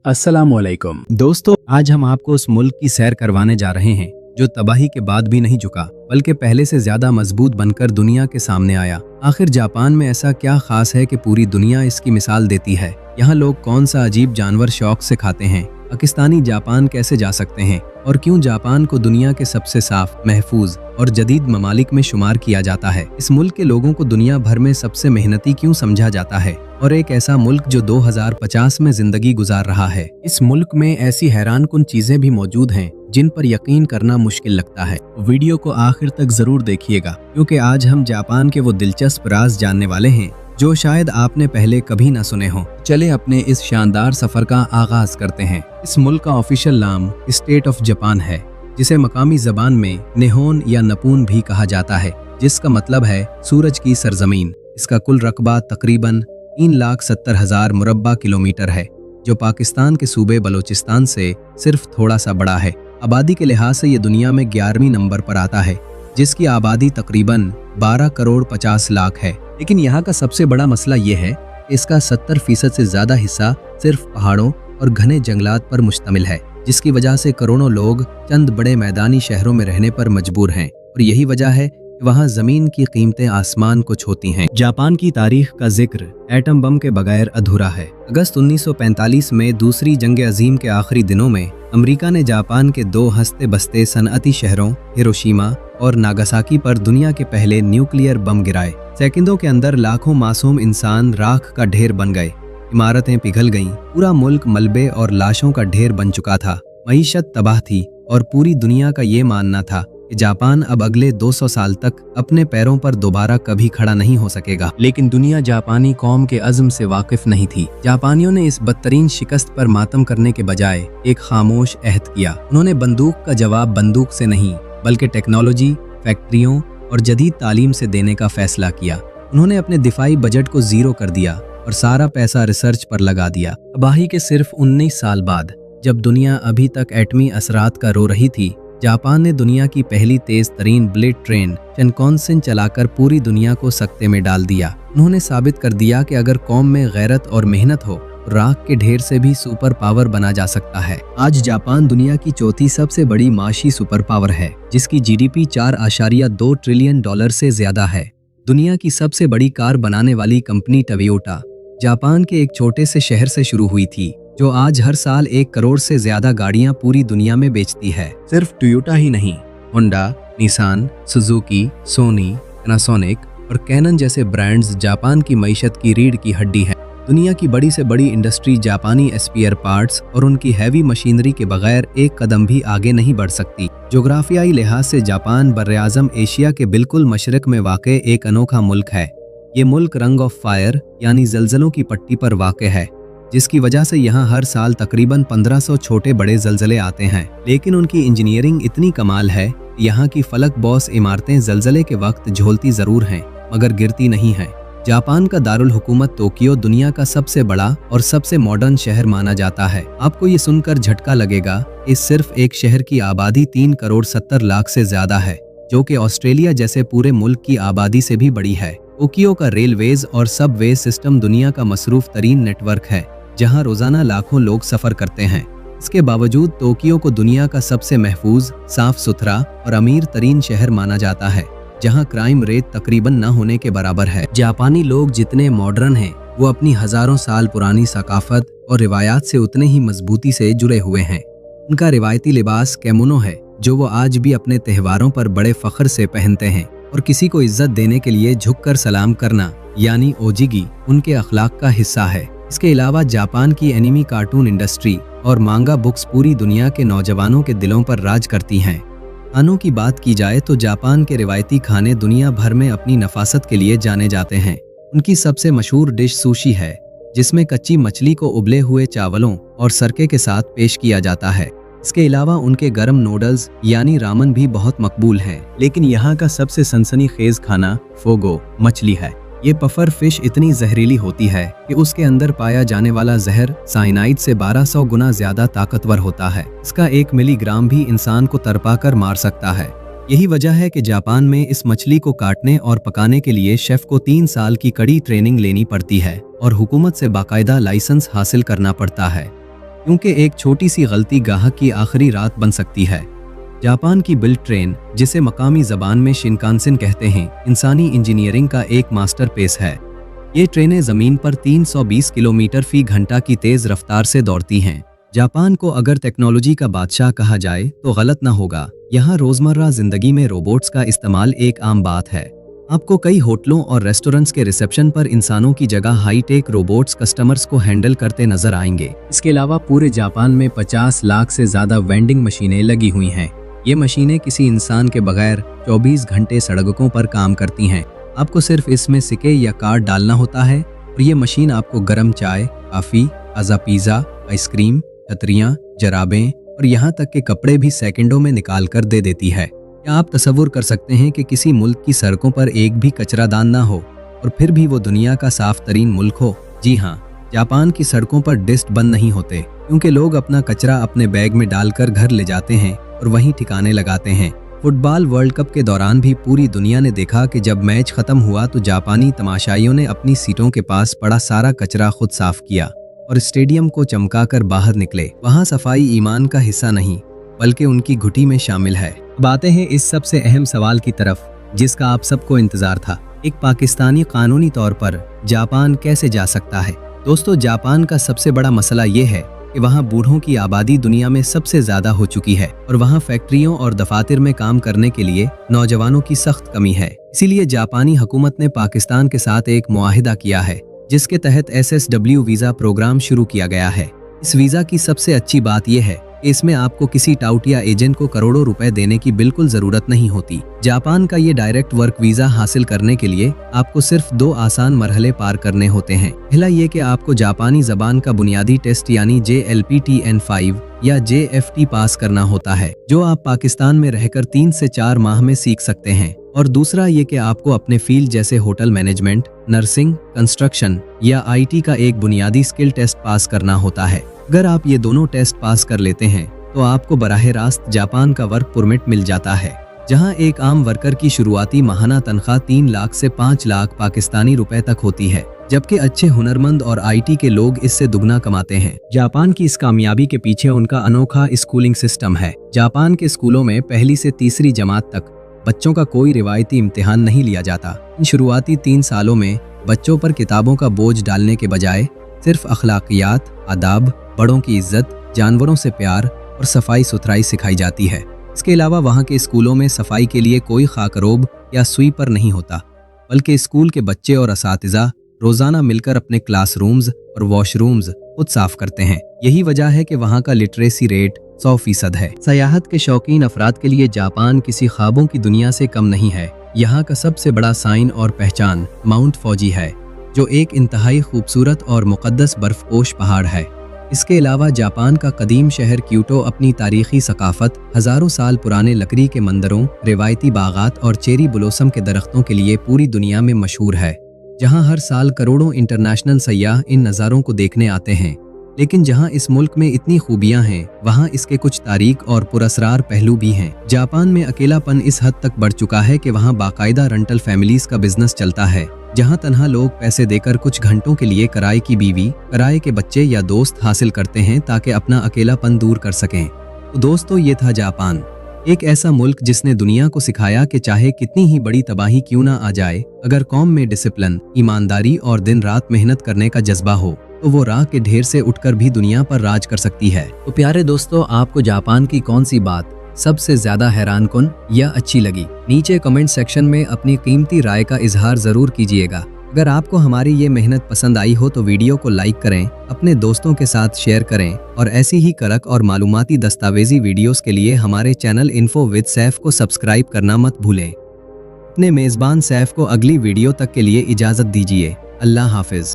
अस्सलामुअलैकुम दोस्तों, आज हम आपको उस मुल्क की सैर करवाने जा रहे हैं जो तबाही के बाद भी नहीं झुका बल्कि पहले से ज्यादा मजबूत बनकर दुनिया के सामने आया। आखिर जापान में ऐसा क्या खास है कि पूरी दुनिया इसकी मिसाल देती है? यहाँ लोग कौन सा अजीब जानवर शौक से खाते हैं? पाकिस्तानी जापान कैसे जा सकते हैं? और क्यों जापान को दुनिया के सबसे साफ, महफूज और जदीद ममालिक में शुमार किया जाता है? इस मुल्क के लोगों को दुनिया भर में सबसे मेहनती क्यों समझा जाता है? और एक ऐसा मुल्क जो 2050 में जिंदगी गुजार रहा है। इस मुल्क में ऐसी हैरानकुन चीजें भी मौजूद हैं जिन पर यकीन करना मुश्किल लगता है। वीडियो को आखिर तक जरूर देखिएगा, क्योंकि आज हम जापान के वो दिलचस्प राज जानने वाले हैं जो शायद आपने पहले कभी ना सुने हों। चले अपने इस शानदार सफर का आगाज करते हैं। इस मुल्क का ऑफिशियल नाम स्टेट ऑफ जापान है, जिसे मकामी जबान में निहोन या नपून भी कहा जाता है, जिसका मतलब है सूरज की सरजमीन। इसका कुल रकबा तकरीबन 3,70,000 मुरब्बा किलोमीटर है, जो पाकिस्तान के सूबे बलोचिस्तान से सिर्फ थोड़ा सा बड़ा है। आबादी के लिहाज से ये दुनिया में 11वीं नंबर पर आता है, जिसकी आबादी तकरीबन 12 करोड़ 50 लाख है। लेकिन यहाँ का सबसे बड़ा मसला ये है कि इसका 70% से ज्यादा हिस्सा सिर्फ पहाड़ों और घने जंगलात पर मुश्तमिल है, जिसकी वजह से करोड़ों लोग चंद बड़े मैदानी शहरों में रहने पर मजबूर हैं। और यही वजह है वहाँ जमीन की कीमतें आसमान को छूती हैं। जापान की तारीख का जिक्र एटम बम के बगैर अधूरा है। अगस्त 1945 में दूसरी जंग अजीम के आखिरी दिनों में अमेरिका ने जापान के 2 हंसते बसते सनअती शहरों हिरोशिमा और नागासाकी पर दुनिया के पहले न्यूक्लियर बम गिराए। सेकंडों के अंदर लाखों मासूम इंसान राख का ढेर बन गए, इमारतें पिघल गईं, पूरा मुल्क मलबे और लाशों का ढेर बन चुका था। मईशत तबाह थी और पूरी दुनिया का ये मानना था कि जापान अब अगले 200 साल तक अपने पैरों पर दोबारा कभी खड़ा नहीं हो सकेगा। लेकिन दुनिया जापानी कौम के अज़्म से वाकिफ नहीं थी। जापानियों ने इस बदतरीन शिकस्त पर मातम करने के बजाय एक खामोश अहद किया। उन्होंने बंदूक का जवाब बंदूक से नहीं बल्कि टेक्नोलॉजी, फैक्ट्रियों और जदीद तालीम से देने का फैसला किया। उन्होंने अपने दिफाई बजट को जीरो कर दिया और सारा पैसा रिसर्च पर लगा दिया। तबाही के सिर्फ 19 साल बाद, जब दुनिया अभी तक एटमी असरात का रो रही थी, जापान ने दुनिया की पहली तेज तरीन बुलेट ट्रेन शिनकानसेन चलाकर पूरी दुनिया को सकते में डाल दिया। उन्होंने साबित कर दिया कि अगर कौम में गैरत और मेहनत हो, राख के ढेर से भी सुपर पावर बना जा सकता है। आज जापान दुनिया की चौथी सबसे बड़ी माशी सुपर पावर है, जिसकी जीडीपी 4.2 ट्रिलियन डॉलर से ज्यादा है। दुनिया की सबसे बड़ी कार बनाने वाली कंपनी टोयोटा जापान के एक छोटे से शहर से शुरू हुई थी, जो आज हर साल 1 करोड़ से ज्यादा गाड़ियां पूरी दुनिया में बेचती है। सिर्फ टोयोटा ही नहीं, Honda, Nissan, Suzuki, Sony, Panasonic और कैनन जैसे ब्रांड्स जापान की मईशत की रीढ़ की हड्डी हैं। दुनिया की बड़ी से बड़ी इंडस्ट्री जापानी स्पेयर पार्ट्स और उनकी हैवी मशीनरी के बगैर एक कदम भी आगे नहीं बढ़ सकती। जोग्राफियाई लिहाज से जापान बर्रे-आज़म एशिया के बिल्कुल मशरक में वाक़े एक अनोखा मुल्क है। ये मुल्क रंग ऑफ फायर यानी जलजलों की पट्टी पर वाक़े है, जिसकी वजह से यहाँ हर साल तकरीबन 1500 छोटे बड़े जलजले आते हैं। लेकिन उनकी इंजीनियरिंग इतनी कमाल है, यहाँ की फलक बॉस इमारतें जलजले के वक्त झोलती जरूर हैं मगर गिरती नहीं हैं। जापान का दारुल हुकूमत टोक्यो दुनिया का सबसे बड़ा और सबसे मॉडर्न शहर माना जाता है। आपको ये सुनकर झटका लगेगा, इस सिर्फ एक शहर की आबादी 3 करोड़ 70 लाख से ज्यादा है, जो कि ऑस्ट्रेलिया जैसे पूरे मुल्क की आबादी से भी बड़ी है। टोक्यो का रेलवेज और सबवे सिस्टम दुनिया का मसरूफ तरीन नेटवर्क है, जहां रोजाना लाखों लोग सफर करते हैं। इसके बावजूद टोक्यो को दुनिया का सबसे महफूज, साफ सुथरा और अमीर तरीन शहर माना जाता है, जहां क्राइम रेट तकरीबन न होने के बराबर है। जापानी लोग जितने मॉडर्न हैं, वो अपनी हजारों साल पुरानी सकाफत और रिवायात से उतने ही मजबूती से जुड़े हुए हैं। उनका रिवायती लिबास केमोनो है, जो वो आज भी अपने त्योहारों पर बड़े फख्र से पहनते हैं। और किसी को इज्जत देने के लिए झुककर सलाम करना यानी ओजिगी उनके अखलाक का हिस्सा है। इसके अलावा जापान की एनिमी कार्टून इंडस्ट्री और मांगा बुक्स पूरी दुनिया के नौजवानों के दिलों पर राज करती हैं। खानों की बात की जाए तो जापान के रिवायती खाने दुनिया भर में अपनी नफासत के लिए जाने जाते हैं। उनकी सबसे मशहूर डिश सुशी है, जिसमें कच्ची मछली को उबले हुए चावलों और सरके के साथ पेश किया जाता है। इसके अलावा उनके गर्म नूडल्स यानी रामन भी बहुत मकबूल हैं। लेकिन यहाँ का सबसे सनसनीखेज खाना फोगो मछली है। ये पफर फिश इतनी जहरीली होती है कि उसके अंदर पाया जाने वाला जहर साइनाइड से 1200 गुना ज्यादा ताकतवर होता है। इसका 1 मिलीग्राम भी इंसान को तड़पा कर मार सकता है। यही वजह है कि जापान में इस मछली को काटने और पकाने के लिए शेफ को 3 साल की कड़ी ट्रेनिंग लेनी पड़ती है और हुकूमत से बाकायदा लाइसेंस हासिल करना पड़ता है। क्योंकि एक छोटी सी गलती ग्राहक की आखिरी रात बन सकती है। जापान की बुलेट ट्रेन, जिसे मकामी जबान में शिनकानसेन कहते हैं, इंसानी इंजीनियरिंग का एक मास्टरपीस है। ये ट्रेनें जमीन पर 320 किलोमीटर फी घंटा की तेज रफ्तार से दौड़ती हैं। जापान को अगर टेक्नोलॉजी का बादशाह कहा जाए तो गलत न होगा। यहाँ रोजमर्रा जिंदगी में रोबोट्स का इस्तेमाल एक आम बात है। आपको कई होटलों और रेस्टोरेंट्स के रिसेप्शन पर इंसानों की जगह हाईटेक रोबोट्स कस्टमर्स को हैंडल करते नजर आएंगे। इसके अलावा पूरे जापान में 50 लाख से ज्यादा वेंडिंग मशीनें लगी हुई हैं। ये मशीनें किसी इंसान के बगैर 24 घंटे सड़कों पर काम करती हैं। आपको सिर्फ इसमें सिक्के या कार्ड डालना होता है और ये मशीन आपको गर्म चाय, कॉफी, ताज़ा पिज़्ज़ा, आइसक्रीम, छतरियाँ, जराबें और यहाँ तक के कपड़े भी सेकंडों में निकाल कर दे देती है। क्या आप तसव्वुर कर सकते हैं कि किसी मुल्क की सड़कों पर एक भी कचरादान ना हो और फिर भी वो दुनिया का साफ तरीन मुल्क हो? जी हाँ, जापान की सड़कों पर डस्टबिन नहीं होते, क्योंकि लोग अपना कचरा अपने बैग में डालकर घर ले जाते हैं और वहीं ठिकाने लगाते हैं। फुटबॉल वर्ल्ड कप के दौरान भी पूरी दुनिया ने देखा कि जब मैच खत्म हुआ तो जापानी तमाशाइयों ने अपनी सीटों के पास पड़ा सारा कचरा खुद साफ किया और स्टेडियम को चमकाकर बाहर निकले। वहाँ सफाई ईमान का हिस्सा नहीं, बल्कि उनकी घुटी में शामिल है। अब आते हैं इस सबसे अहम सवाल की तरफ, जिसका आप सबको इंतजार था। एक पाकिस्तानी कानूनी तौर पर जापान कैसे जा सकता है? दोस्तों, जापान का सबसे बड़ा मसला ये है कि वहाँ बूढ़ों की आबादी दुनिया में सबसे ज्यादा हो चुकी है और वहाँ फैक्ट्रियों और दफातर में काम करने के लिए नौजवानों की सख्त कमी है। इसीलिए जापानी हुकूमत ने पाकिस्तान के साथ एक मुआहिदा किया है, जिसके तहत SSW वीजा प्रोग्राम शुरू किया गया है। इस वीजा की सबसे अच्छी बात यह है कि इसमें आपको किसी टाउटिया एजेंट को करोड़ों रुपए देने की बिल्कुल जरूरत नहीं होती। जापान का ये डायरेक्ट वर्क वीजा हासिल करने के लिए आपको सिर्फ 2 आसान मरहले पार करने होते हैं। पहला ये कि आपको जापानी जबान का बुनियादी टेस्ट यानी JLPTN5 या JFT पास करना होता है, जो आप पाकिस्तान में रहकर 3 से 4 माह में सीख सकते हैं। और दूसरा ये कि आपको अपने फील्ड जैसे होटल मैनेजमेंट, नर्सिंग, कंस्ट्रक्शन या IT का एक बुनियादी स्किल टेस्ट पास करना होता है। अगर आप ये दोनों टेस्ट पास कर लेते हैं तो आपको बराह रास्त जापान का वर्क परमिट मिल जाता है, जहां एक आम वर्कर की शुरुआती माहाना तनख्वाह 3 लाख से 5 लाख पाकिस्तानी रुपए तक होती है, जबकि अच्छे हुनरमंद और IT के लोग इससे दुगना कमाते हैं। जापान की इस कामयाबी के पीछे उनका अनोखा स्कूलिंग सिस्टम है। जापान के स्कूलों में पहली से तीसरी जमात तक बच्चों का कोई रिवायती इम्तिहान नहीं लिया जाता। इन शुरुआती 3 सालों में बच्चों पर किताबों का बोझ डालने के बजाय सिर्फ अखलाकियात, आदाब, बड़ों की इज्जत, जानवरों से प्यार और सफाई सुथराई सिखाई जाती है। इसके अलावा वहाँ के स्कूलों में सफाई के लिए कोई खाकरोब या स्वीपर नहीं होता, बल्कि स्कूल के बच्चे और असातिज़ा रोजाना मिलकर अपने क्लासरूम्स और वॉशरूम्स खुद साफ करते हैं। यही वजह है कि वहाँ का लिटरेसी रेट 100% है। सयाहत के शौकीन अफराद के लिए जापान किसी ख्वाबों की दुनिया से कम नहीं है। यहाँ का सबसे बड़ा साइन और पहचान माउंट फौजी है, जो एक इंतहाई खूबसूरत और मुक़द्दस बर्फपोश पहाड़ है। इसके अलावा जापान का कदीम शहर क्योटो अपनी तारीखी सकाफत, हज़ारों साल पुराने लकड़ी के मंदिरों, रिवायती बागात और चेरी ब्लोसम के दरख्तों के लिए पूरी दुनिया में मशहूर है, जहां हर साल करोड़ों इंटरनेशनल सयाह इन नज़ारों को देखने आते हैं। लेकिन जहां इस मुल्क में इतनी खूबियां हैं, वहां इसके कुछ तारीख और पुरअसरार पहलू भी हैं। जापान में अकेलापन इस हद तक बढ़ चुका है कि वहां बाकायदा रेंटल फैमिलीज का बिजनेस चलता है, जहां तन्हा लोग पैसे देकर कुछ घंटों के लिए किराए की बीवी, किराए के बच्चे या दोस्त हासिल करते हैं ताकि अपना अकेलापन दूर कर सकें। तो दोस्तों, ये था जापान, एक ऐसा मुल्क जिसने दुनिया को सिखाया कि चाहे कितनी ही बड़ी तबाही क्यों ना आ जाए, अगर कौम में डिसिप्लिन, ईमानदारी और दिन रात मेहनत करने का जज्बा हो तो वो राह के ढेर से उठकर भी दुनिया पर राज कर सकती है। तो प्यारे दोस्तों, आपको जापान की कौन सी बात सबसे ज्यादा हैरानकुन या अच्छी लगी? नीचे कमेंट सेक्शन में अपनी कीमती राय का इजहार जरूर कीजिएगा। अगर आपको हमारी ये मेहनत पसंद आई हो तो वीडियो को लाइक करें, अपने दोस्तों के साथ शेयर करें और ऐसी ही करक और मालूमाती दस्तावेजी वीडियोस के लिए हमारे चैनल इन्फो विद सैफ को सब्सक्राइब करना मत भूलें। अपने मेज़बान सैफ को अगली वीडियो तक के लिए इजाज़त दीजिए। अल्लाह हाफिज।